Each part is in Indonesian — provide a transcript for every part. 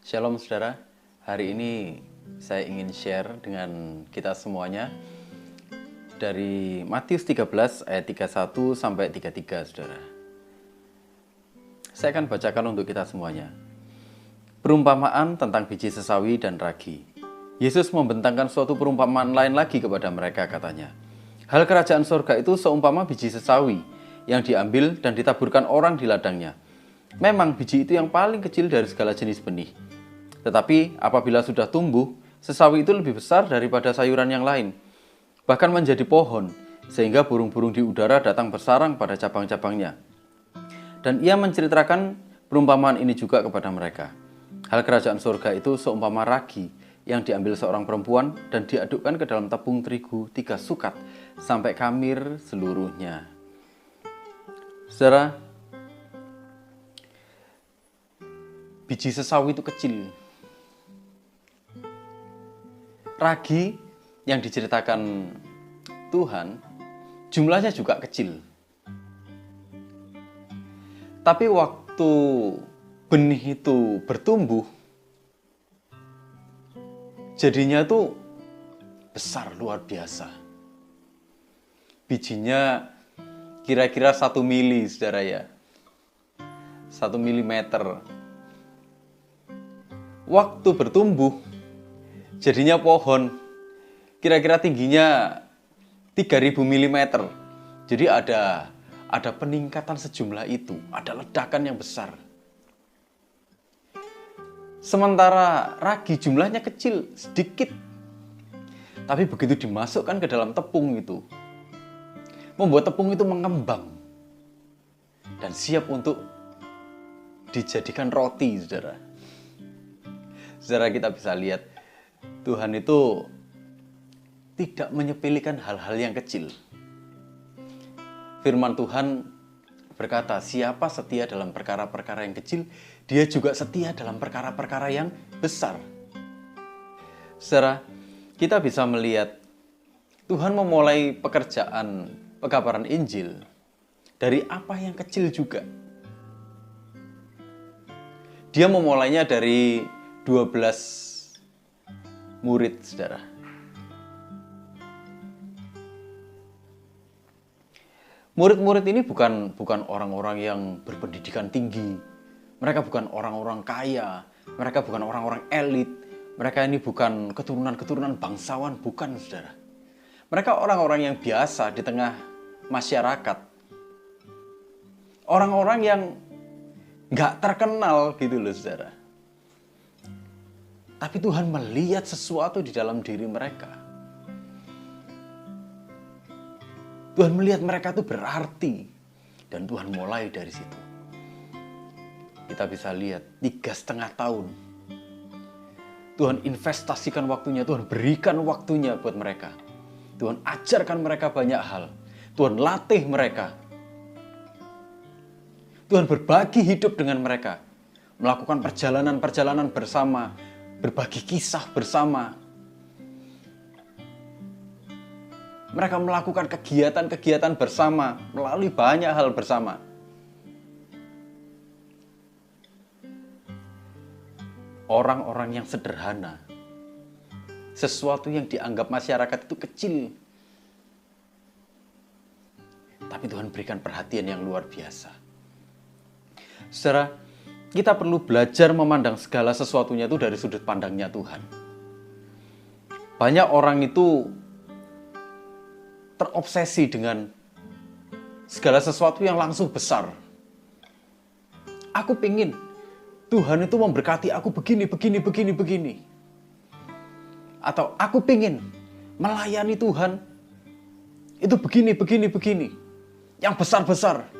Shalom saudara, hari ini saya ingin share dengan kita semuanya dari Matius 13 ayat 31 sampai 33 saudara. Saya akan bacakan untuk kita semuanya. Perumpamaan tentang biji sesawi dan ragi. Yesus membentangkan suatu perumpamaan lain lagi kepada mereka, katanya. Hal kerajaan surga itu seumpama biji sesawi yang diambil dan ditaburkan orang di ladangnya. Memang biji itu yang paling kecil dari segala jenis benih. Tetapi apabila sudah tumbuh, sesawi itu lebih besar daripada sayuran yang lain, bahkan menjadi pohon, sehingga burung-burung di udara datang bersarang pada cabang-cabangnya. Dan ia menceritakan perumpamaan ini juga kepada mereka. Hal kerajaan surga itu seumpama ragi yang diambil seorang perempuan dan diadukkan ke dalam tepung terigu 3 sukat sampai khamir seluruhnya. Saudara, biji sesawi itu kecil. Ragi yang diceritakan Tuhan jumlahnya juga kecil. Tapi waktu benih itu bertumbuh, jadinya tuh besar luar biasa. Bijinya kira-kira 1 mili, saudara ya. 1 milimeter. Waktu bertumbuh, jadinya pohon, kira-kira tingginya 3000 mm. Jadi ada peningkatan sejumlah itu, ada ledakan yang besar. Sementara ragi jumlahnya kecil, sedikit. Tapi begitu dimasukkan ke dalam tepung itu, membuat tepung itu mengembang dan siap untuk dijadikan roti, saudara. Saudara, kita bisa lihat Tuhan itu tidak menyepelekan hal-hal yang kecil. Firman Tuhan berkata, siapa setia dalam perkara-perkara yang kecil, dia juga setia dalam perkara-perkara yang besar. Saudara, kita bisa melihat Tuhan memulai pekerjaan pekabaran Injil dari apa yang kecil juga. Dia memulainya dari 12 murid, saudara. Murid-murid ini bukan orang-orang yang berpendidikan tinggi. Mereka bukan orang-orang kaya. Mereka bukan orang-orang elit. Mereka ini bukan keturunan-keturunan bangsawan, bukan, saudara. Mereka orang-orang yang biasa di tengah masyarakat. Orang-orang yang gak terkenal gitu loh, saudara. Tapi Tuhan melihat sesuatu di dalam diri mereka. Tuhan melihat mereka itu berarti. Dan Tuhan mulai dari situ. Kita bisa lihat 3,5 tahun. Tuhan investasikan waktunya, Tuhan berikan waktunya buat mereka. Tuhan ajarkan mereka banyak hal. Tuhan latih mereka. Tuhan berbagi hidup dengan mereka. Melakukan perjalanan-perjalanan bersama. Berbagi kisah bersama. Mereka melakukan kegiatan-kegiatan bersama melalui banyak hal bersama. Orang-orang yang sederhana. Sesuatu yang dianggap masyarakat itu kecil. Tapi Tuhan berikan perhatian yang luar biasa. Saudara, kita perlu belajar memandang segala sesuatunya itu dari sudut pandangnya Tuhan. Banyak orang itu terobsesi dengan segala sesuatu yang langsung besar. Aku pingin Tuhan itu memberkati aku begini. Atau aku pingin melayani Tuhan itu begini. Yang besar-besar.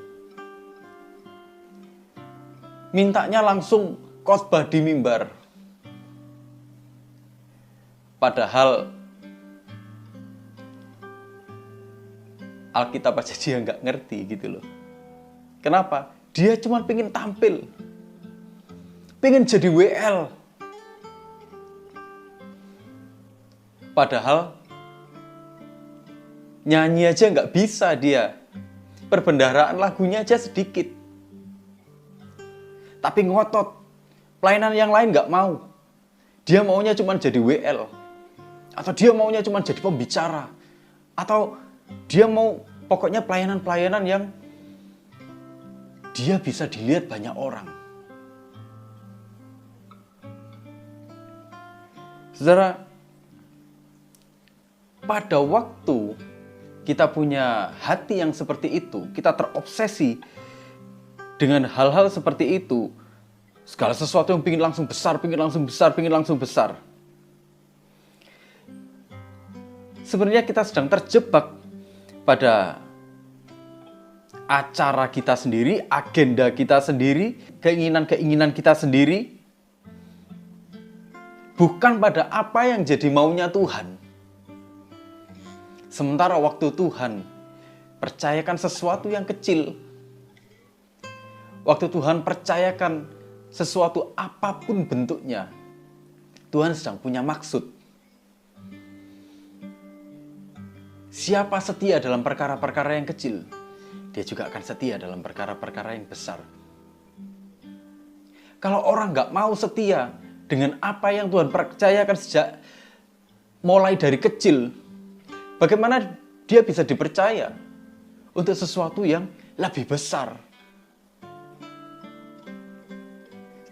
Mintanya langsung khotbah di mimbar. Padahal Alkitab aja dia nggak ngerti gitu loh. Kenapa? Dia cuma pengen tampil. Pengen jadi WL. Padahal nyanyi aja nggak bisa dia. Perbendaharaan lagunya aja sedikit. Tapi ngotot Pelayanan yang lain nggak mau. Dia maunya cuma jadi WL. Atau dia maunya cuma jadi pembicara. Atau dia mau pokoknya pelayanan-pelayanan yang dia bisa dilihat banyak orang. Saudara, pada waktu kita punya hati yang seperti itu, kita terobsesi dengan hal-hal seperti itu, segala sesuatu yang pingin langsung besar, pingin langsung besar, pingin langsung besar. Sebenarnya kita sedang terjebak pada acara kita sendiri, agenda kita sendiri, keinginan-keinginan kita sendiri, bukan pada apa yang jadi maunya Tuhan. Sementara waktu Tuhan percayakan sesuatu yang kecil, waktu Tuhan percayakan sesuatu apapun bentuknya, Tuhan sedang punya maksud. Siapa setia dalam perkara-perkara yang kecil, dia juga akan setia dalam perkara-perkara yang besar. Kalau orang nggak mau setia dengan apa yang Tuhan percayakan sejak mulai dari kecil, bagaimana dia bisa dipercaya untuk sesuatu yang lebih besar?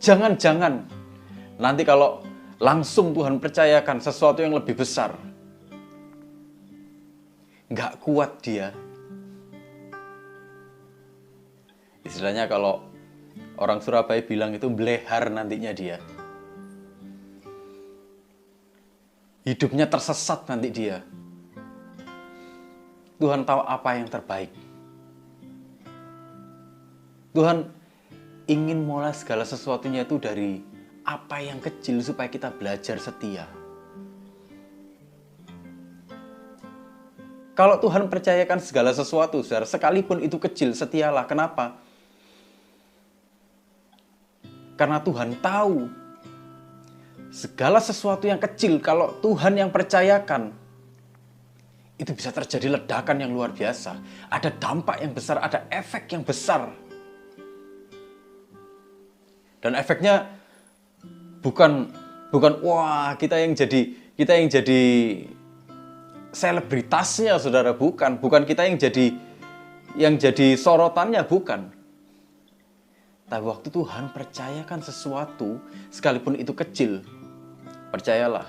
Jangan-jangan nanti kalau langsung Tuhan percayakan sesuatu yang lebih besar, nggak kuat dia. Istilahnya kalau orang Surabaya bilang itu belehar nantinya dia. Hidupnya tersesat nanti dia. Tuhan tahu apa yang terbaik. Tuhan ingin mulai segala sesuatunya itu dari apa yang kecil supaya kita belajar setia. Kalau Tuhan percayakan segala sesuatu, saudara, sekalipun itu kecil, setialah. Kenapa? Karena Tuhan tahu segala sesuatu yang kecil, kalau Tuhan yang percayakan, itu bisa terjadi ledakan yang luar biasa. Ada dampak yang besar, ada efek yang besar. Dan efeknya bukan wah kita yang jadi selebritasnya, saudara, bukan kita yang jadi sorotannya, bukan. Tapi waktu Tuhan percayakan sesuatu, sekalipun itu kecil, percayalah,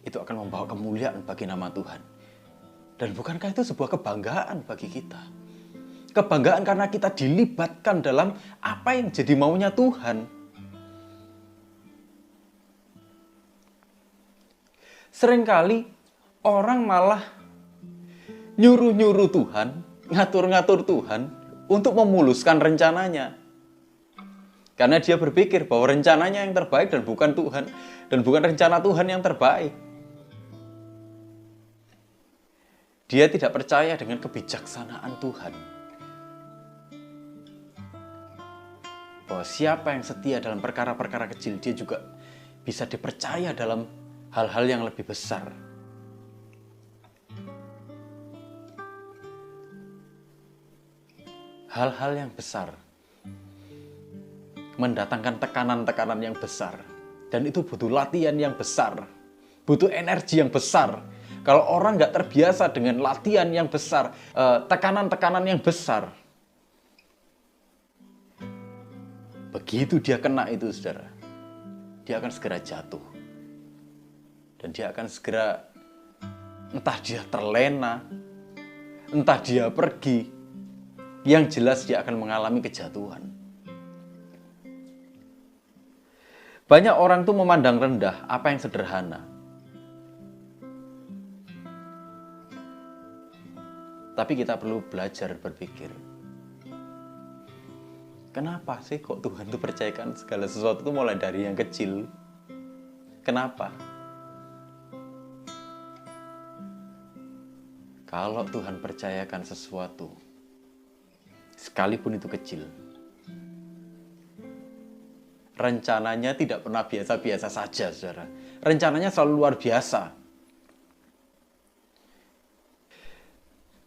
itu akan membawa kemuliaan bagi nama Tuhan. Dan bukankah itu sebuah kebanggaan bagi kita? Kebanggaan karena kita dilibatkan dalam apa yang jadi maunya Tuhan. Seringkali orang malah nyuruh-nyuruh Tuhan, ngatur-ngatur Tuhan untuk memuluskan rencananya. Karena dia berpikir bahwa rencananya yang terbaik dan bukan Tuhan, dan bukan rencana Tuhan yang terbaik. Dia tidak percaya dengan kebijaksanaan Tuhan. Bahwa siapa yang setia dalam perkara-perkara kecil, dia juga bisa dipercaya dalam hal-hal yang lebih besar. Hal-hal yang besar mendatangkan tekanan-tekanan yang besar. Dan itu butuh latihan yang besar. Butuh energi yang besar. Kalau orang nggak terbiasa dengan latihan yang besar, tekanan-tekanan yang besar, begitu dia kena itu, saudara, dia akan segera jatuh. Dan dia akan segera, entah dia terlena, entah dia pergi, yang jelas dia akan mengalami kejatuhan. Banyak orang tuh memandang rendah apa yang sederhana. Tapi kita perlu belajar berpikir. Kenapa sih kok Tuhan tuh percayakan segala sesuatu tuh mulai dari yang kecil? Kenapa? Kalau Tuhan percayakan sesuatu, sekalipun itu kecil, rencananya tidak pernah biasa-biasa saja, saudara. Rencananya selalu luar biasa.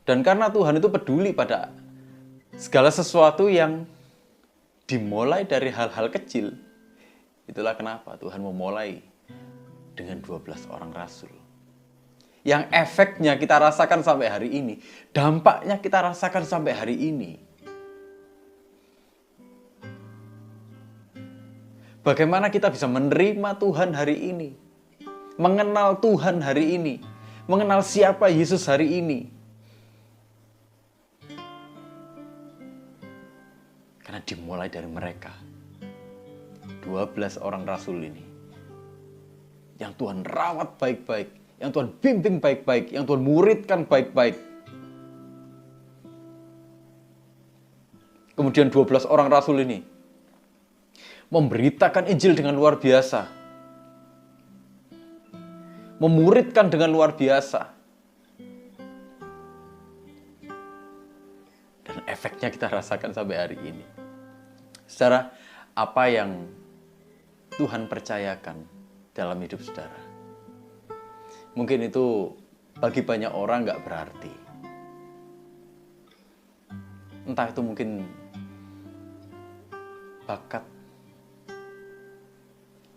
Dan karena Tuhan itu peduli pada segala sesuatu yang dimulai dari hal-hal kecil. Itulah kenapa Tuhan memulai dengan 12 orang rasul. Yang efeknya kita rasakan sampai hari ini. Dampaknya kita rasakan sampai hari ini. Bagaimana kita bisa menerima Tuhan hari ini. Mengenal Tuhan hari ini. Mengenal siapa Yesus hari ini. Karena dimulai dari mereka. 12 orang rasul ini. Yang Tuhan rawat baik-baik. Yang Tuhan bimbing baik-baik. Yang Tuhan muridkan baik-baik. Kemudian 12 orang rasul ini memberitakan Injil dengan luar biasa. Memuridkan dengan luar biasa. Dan efeknya kita rasakan sampai hari ini. Saudara, apa yang Tuhan percayakan dalam hidup saudara, mungkin itu bagi banyak orang gak berarti. Entah itu mungkin bakat,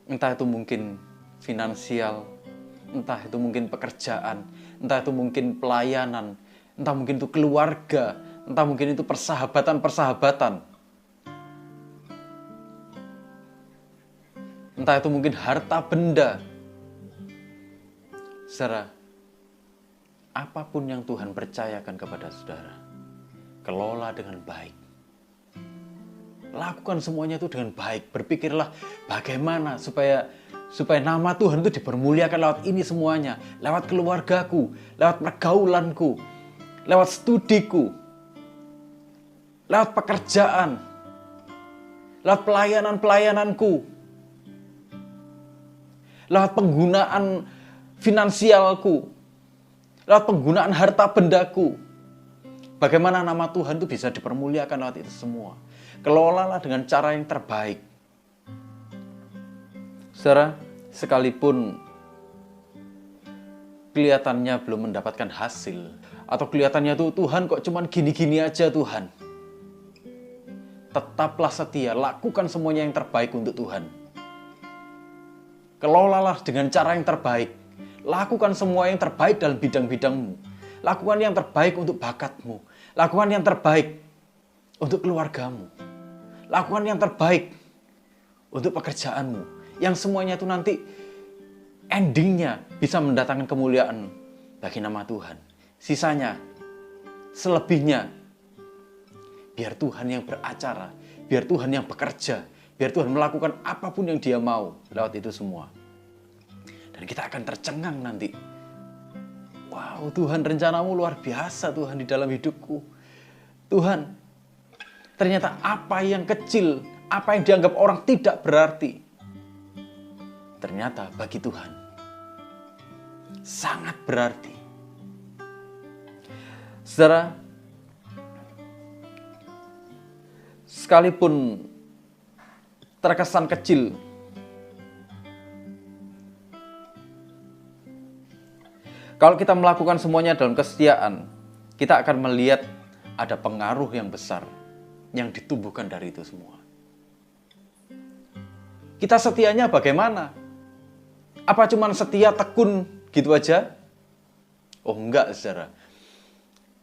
entah itu mungkin finansial, entah itu mungkin pekerjaan, entah itu mungkin pelayanan, entah mungkin itu keluarga, entah mungkin itu persahabatan-persahabatan. Entah itu mungkin harta benda. Saudara, apapun yang Tuhan percayakan kepada saudara, kelola dengan baik. Lakukan semuanya itu dengan baik. Berpikirlah bagaimana supaya nama Tuhan itu dipermuliakan lewat ini semuanya. Lewat keluargaku, lewat pergaulanku, lewat studiku, lewat pekerjaan, lewat pelayanan-pelayananku, lewat penggunaan finansialku, lewat penggunaan harta bendaku. Bagaimana nama Tuhan itu bisa dipermuliakan lewat itu semua. Kelolalah dengan cara yang terbaik. Saudara, sekalipun kelihatannya belum mendapatkan hasil, atau kelihatannya tuh Tuhan kok cuman gini-gini aja Tuhan, tetaplah setia, lakukan semuanya yang terbaik untuk Tuhan. Kelolalah dengan cara yang terbaik. Lakukan semua yang terbaik dalam bidang-bidangmu. Lakukan yang terbaik untuk bakatmu. Lakukan yang terbaik untuk keluargamu. Lakukan yang terbaik untuk pekerjaanmu. Yang semuanya itu nanti endingnya bisa mendatangkan kemuliaan bagi nama Tuhan. Sisanya, selebihnya, biar Tuhan yang beracara. Biar Tuhan yang bekerja. Biar Tuhan melakukan apapun yang Dia mau lewat itu semua. Dan kita akan tercengang nanti. Wow, Tuhan, rencanamu luar biasa Tuhan di dalam hidupku. Tuhan, ternyata apa yang kecil, apa yang dianggap orang tidak berarti, ternyata bagi Tuhan sangat berarti. Saudara, sekalipun terkesan kecil, kalau kita melakukan semuanya dalam kesetiaan, kita akan melihat ada pengaruh yang besar yang ditumbuhkan dari itu semua. Kita setianya bagaimana? Apa cuma setia tekun gitu aja? Oh enggak, saudara.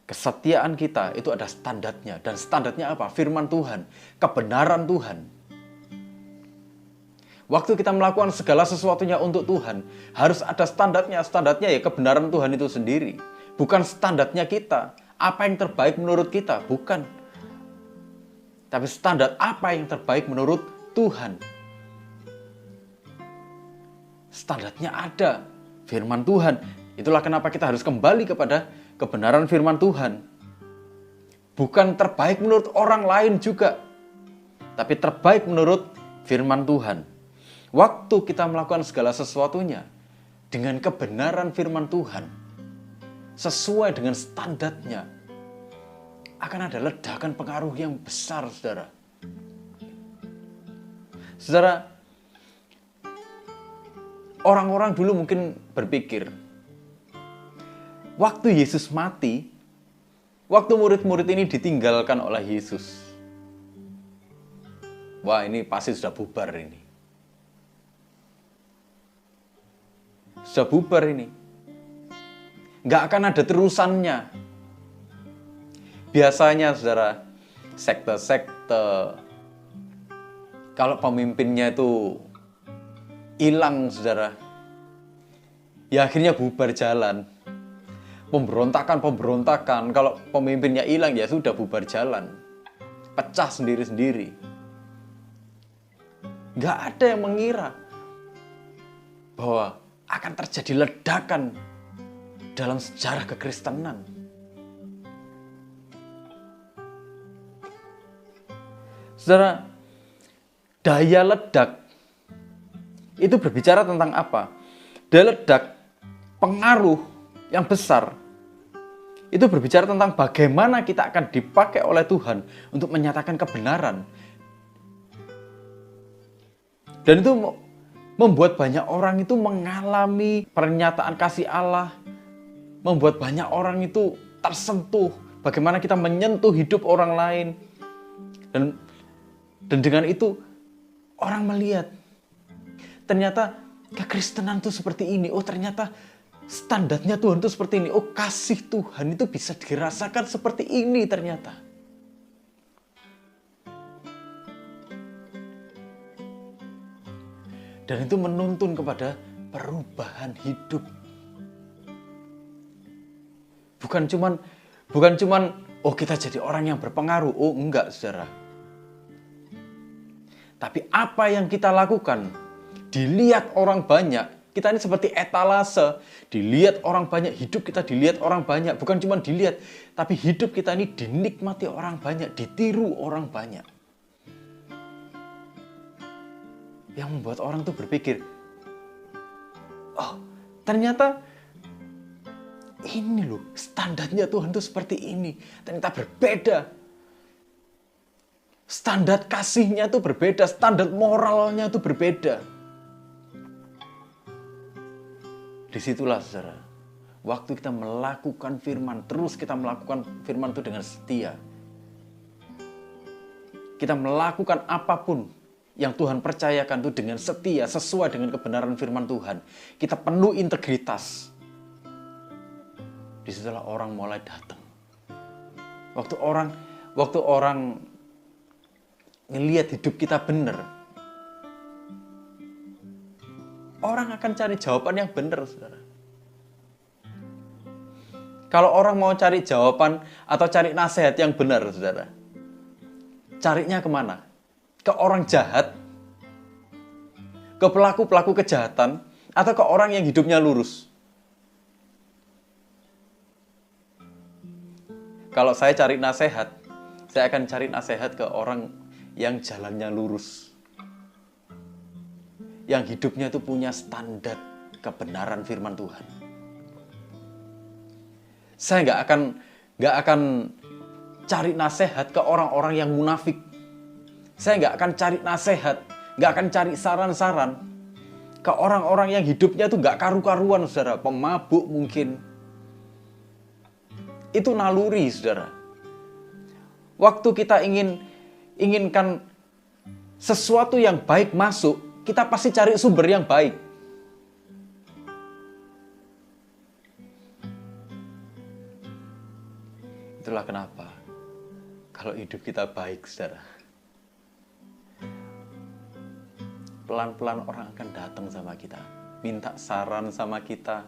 Kesetiaan kita itu ada standarnya. Dan standarnya apa? Firman Tuhan, kebenaran Tuhan. Waktu kita melakukan segala sesuatunya untuk Tuhan, harus ada standarnya. Standarnya ya kebenaran Tuhan itu sendiri. Bukan standarnya kita. Apa yang terbaik menurut kita? Bukan. Tapi standar apa yang terbaik menurut Tuhan. Standarnya ada. Firman Tuhan. Itulah kenapa kita harus kembali kepada kebenaran firman Tuhan. Bukan terbaik menurut orang lain juga. Tapi terbaik menurut firman Tuhan. Waktu kita melakukan segala sesuatunya dengan kebenaran firman Tuhan, sesuai dengan standarnya, akan ada ledakan pengaruh yang besar, saudara. Saudara, orang-orang dulu mungkin berpikir, waktu Yesus mati, waktu murid-murid ini ditinggalkan oleh Yesus, wah ini pasti sudah bubar ini. Sudah bubar ini. Nggak akan ada terusannya. Biasanya saudara, sekte-sekte, kalau pemimpinnya itu hilang saudara, ya akhirnya bubar jalan. Pemberontakan, kalau pemimpinnya hilang ya sudah bubar jalan. Pecah sendiri-sendiri. Nggak ada yang mengira bahwa akan terjadi ledakan dalam sejarah kekristenan. Saudara, daya ledak itu berbicara tentang apa? Daya ledak, pengaruh yang besar, itu berbicara tentang bagaimana kita akan dipakai oleh Tuhan untuk menyatakan kebenaran. Dan itu membuat banyak orang itu mengalami pernyataan kasih Allah, membuat banyak orang itu tersentuh, bagaimana kita menyentuh hidup orang lain. Dan dengan itu orang melihat, ternyata kekristenan itu seperti ini. Oh ternyata standarnya Tuhan itu seperti ini. Oh kasih Tuhan itu bisa dirasakan seperti ini ternyata. Dan itu menuntun kepada perubahan hidup. Bukan cuman oh kita jadi orang yang berpengaruh. Oh enggak saudara. Tapi apa yang kita lakukan dilihat orang banyak. Kita ini seperti etalase. Dilihat orang banyak, hidup kita dilihat orang banyak. Bukan cuma dilihat, tapi hidup kita ini dinikmati orang banyak, ditiru orang banyak. Yang membuat orang tuh berpikir, oh ternyata ini loh standarnya Tuhan tuh seperti ini. Ternyata berbeda. Standar kasihnya tuh berbeda, standar moralnya tuh berbeda. Disitulah saudara, waktu kita melakukan firman, terus kita melakukan firman itu dengan setia. Kita melakukan apapun yang Tuhan percayakan itu dengan setia, sesuai dengan kebenaran firman Tuhan. Kita penuh integritas. Disitulah orang mulai datang. Waktu orang ngelihat hidup kita benar, orang akan cari jawaban yang benar, saudara. Kalau orang mau cari jawaban atau cari nasihat yang benar, saudara, carinya kemana? Ke orang jahat, ke pelaku-pelaku kejahatan, atau ke orang yang hidupnya lurus? Kalau saya cari nasihat, saya akan cari nasihat ke orang yang jalannya lurus. Yang hidupnya itu punya standar kebenaran firman Tuhan. Saya nggak akan cari nasihat ke orang-orang yang munafik. Saya nggak akan cari nasihat, nggak akan cari saran-saran ke orang-orang yang hidupnya itu nggak karu-karuan, saudara. Pemabuk mungkin. Itu naluri, saudara. Waktu kita inginkan sesuatu yang baik masuk, kita pasti cari sumber yang baik. Itulah kenapa kalau hidup kita baik, saudara, pelan-pelan orang akan datang sama kita, minta saran sama kita,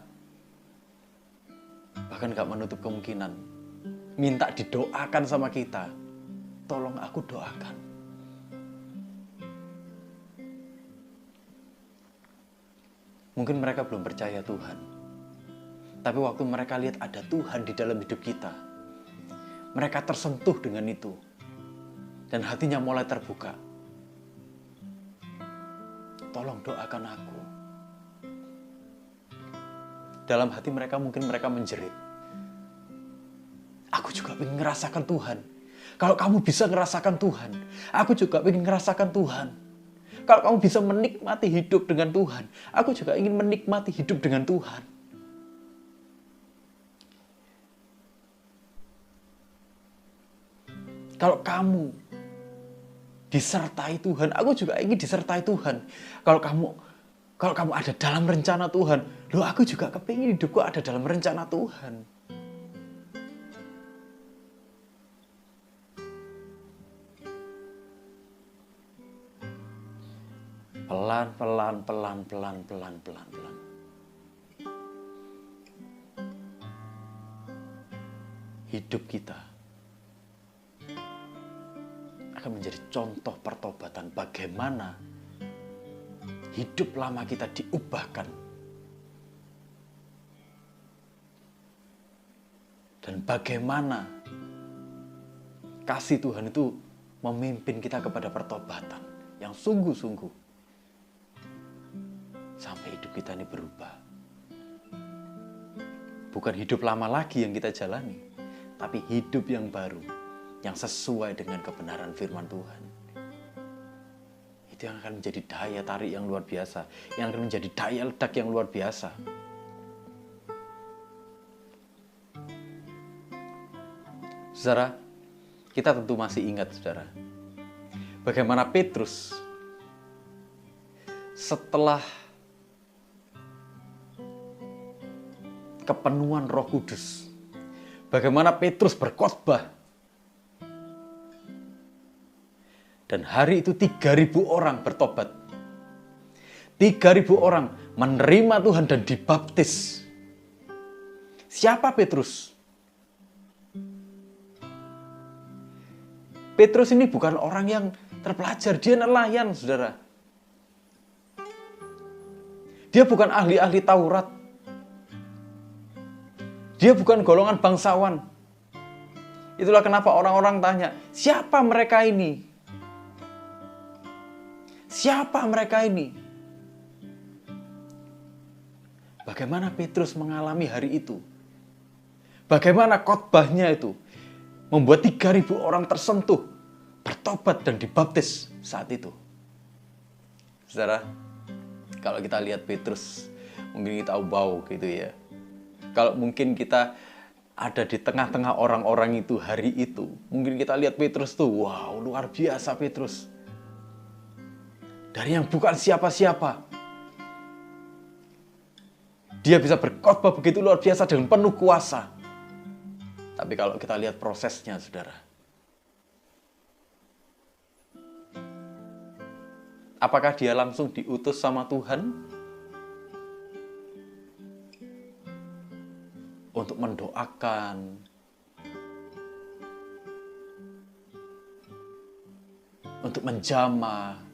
bahkan gak menutup kemungkinan minta didoakan sama kita. Tolong aku doakan. Mungkin mereka belum percaya Tuhan, tapi waktu mereka lihat ada Tuhan di dalam hidup kita, mereka tersentuh dengan itu dan hatinya mulai terbuka. Tolong doakan aku. Dalam hati mereka mungkin mereka menjerit, aku juga ingin ngerasakan Tuhan. Kalau kamu bisa ngerasakan Tuhan, aku juga ingin ngerasakan Tuhan. Kalau kamu bisa menikmati hidup dengan Tuhan, aku juga ingin menikmati hidup dengan Tuhan. Kalau kamu disertai Tuhan. Aku juga ingin disertai Tuhan. Kalau kamu ada dalam rencana Tuhan, loh aku juga kepingin hidupku ada dalam rencana Tuhan. Pelan. Hidup kita akan menjadi contoh pertobatan bagaimana hidup lama kita diubahkan. Dan bagaimana kasih Tuhan itu memimpin kita kepada pertobatan yang sungguh-sungguh. Sampai hidup kita ini berubah. Bukan hidup lama lagi yang kita jalani, tapi hidup yang baru, yang sesuai dengan kebenaran firman Tuhan. Itu yang akan menjadi daya tarik yang luar biasa, yang akan menjadi daya ledak yang luar biasa. Saudara, kita tentu masih ingat, saudara, bagaimana Petrus setelah kepenuhan Roh Kudus, bagaimana Petrus berkhotbah. Dan hari itu 3.000 orang bertobat. 3.000 orang menerima Tuhan dan dibaptis. Siapa Petrus? Petrus ini bukan orang yang terpelajar, dia nelayan, saudara. Dia bukan ahli-ahli Taurat. Dia bukan golongan bangsawan. Itulah kenapa orang-orang tanya, siapa mereka ini? Siapa mereka ini? Bagaimana Petrus mengalami hari itu? Bagaimana khotbahnya itu membuat 3.000 orang tersentuh, bertobat dan dibaptis saat itu? Saudara, kalau kita lihat Petrus, mungkin kita wow gitu ya. Kalau mungkin kita ada di tengah-tengah orang-orang itu hari itu, mungkin kita lihat Petrus tuh, wow, luar biasa Petrus. Dari yang bukan siapa-siapa, dia bisa berkhotbah begitu luar biasa dengan penuh kuasa. Tapi kalau kita lihat prosesnya, saudara, apakah dia langsung diutus sama Tuhan untuk mendoakan, untuk menjamah?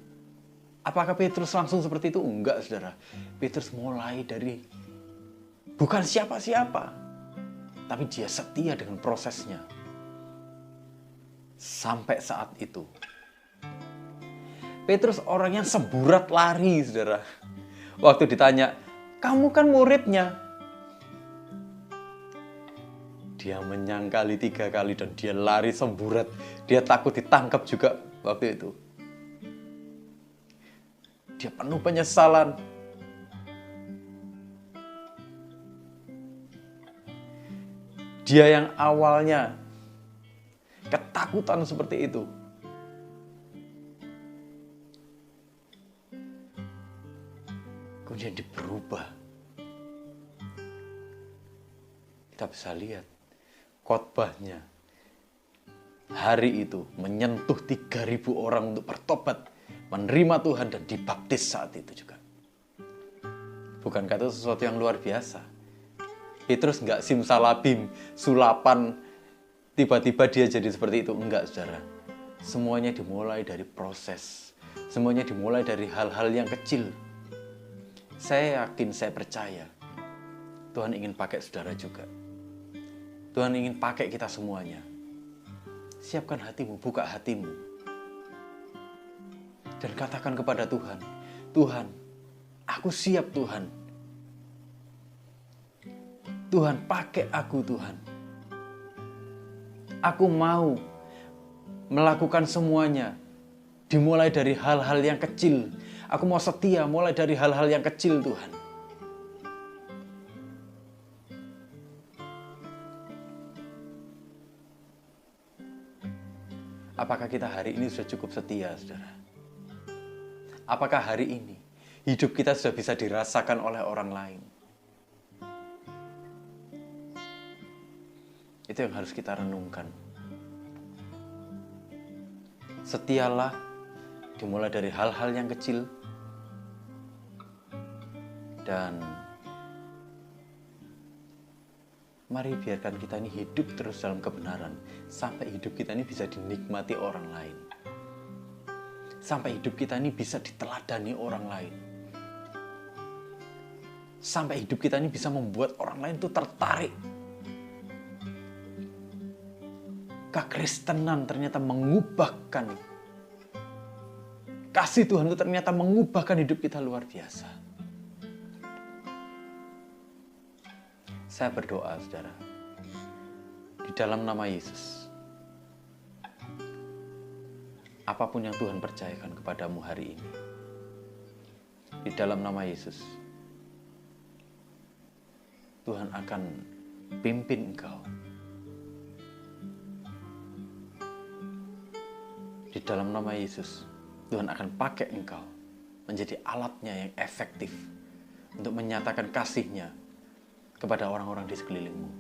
Apakah Petrus langsung seperti itu? Enggak, saudara. Petrus mulai dari bukan siapa-siapa, tapi dia setia dengan prosesnya. Sampai saat itu, Petrus orang yang semburat lari, saudara. Waktu ditanya, kamu kan muridnya. Dia menyangkali 3 kali dan dia lari semburat. Dia takut ditangkap juga waktu itu. Dia penuh penyesalan. Dia yang awalnya ketakutan seperti itu, kemudian berubah. Kita bisa lihat khotbahnya hari itu menyentuh 3.000 orang untuk bertobat, menerima Tuhan dan dibaptis saat itu juga. Bukankah itu sesuatu yang luar biasa? Petrus enggak simsalabim, sulapan, tiba-tiba dia jadi seperti itu. Enggak, saudara. Semuanya dimulai dari proses. Semuanya dimulai dari hal-hal yang kecil. Saya yakin, saya percaya, Tuhan ingin pakai saudara juga. Tuhan ingin pakai kita semuanya. Siapkan hatimu, buka hatimu. Dan katakan kepada Tuhan, Tuhan, aku siap Tuhan. Tuhan, pakai aku Tuhan. Aku mau melakukan semuanya. Dimulai dari hal-hal yang kecil. Aku mau setia mulai dari hal-hal yang kecil Tuhan. Apakah kita hari ini sudah cukup setia, saudara? Apakah hari ini hidup kita sudah bisa dirasakan oleh orang lain? Itu yang harus kita renungkan. Setialah dimulai dari hal-hal yang kecil dan mari biarkan kita ini hidup terus dalam kebenaran sampai hidup kita ini bisa dinikmati orang lain. Sampai hidup kita ini bisa diteladani orang lain. Sampai hidup kita ini bisa membuat orang lain itu tertarik. Kekristenan ternyata mengubahkan. Kasih Tuhan itu ternyata mengubahkan hidup kita luar biasa. Saya berdoa, saudara, di dalam nama Yesus, apapun yang Tuhan percayakan kepadamu hari ini, di dalam nama Yesus, Tuhan akan pimpin engkau. Di dalam nama Yesus, Tuhan akan pakai engkau menjadi alatnya yang efektif untuk menyatakan kasih-Nya kepada orang-orang di sekelilingmu.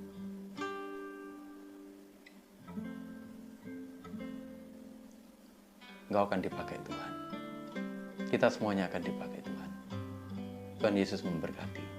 Engkau akan dipakai Tuhan. Kita semuanya akan dipakai Tuhan. Tuhan Yesus memberkati.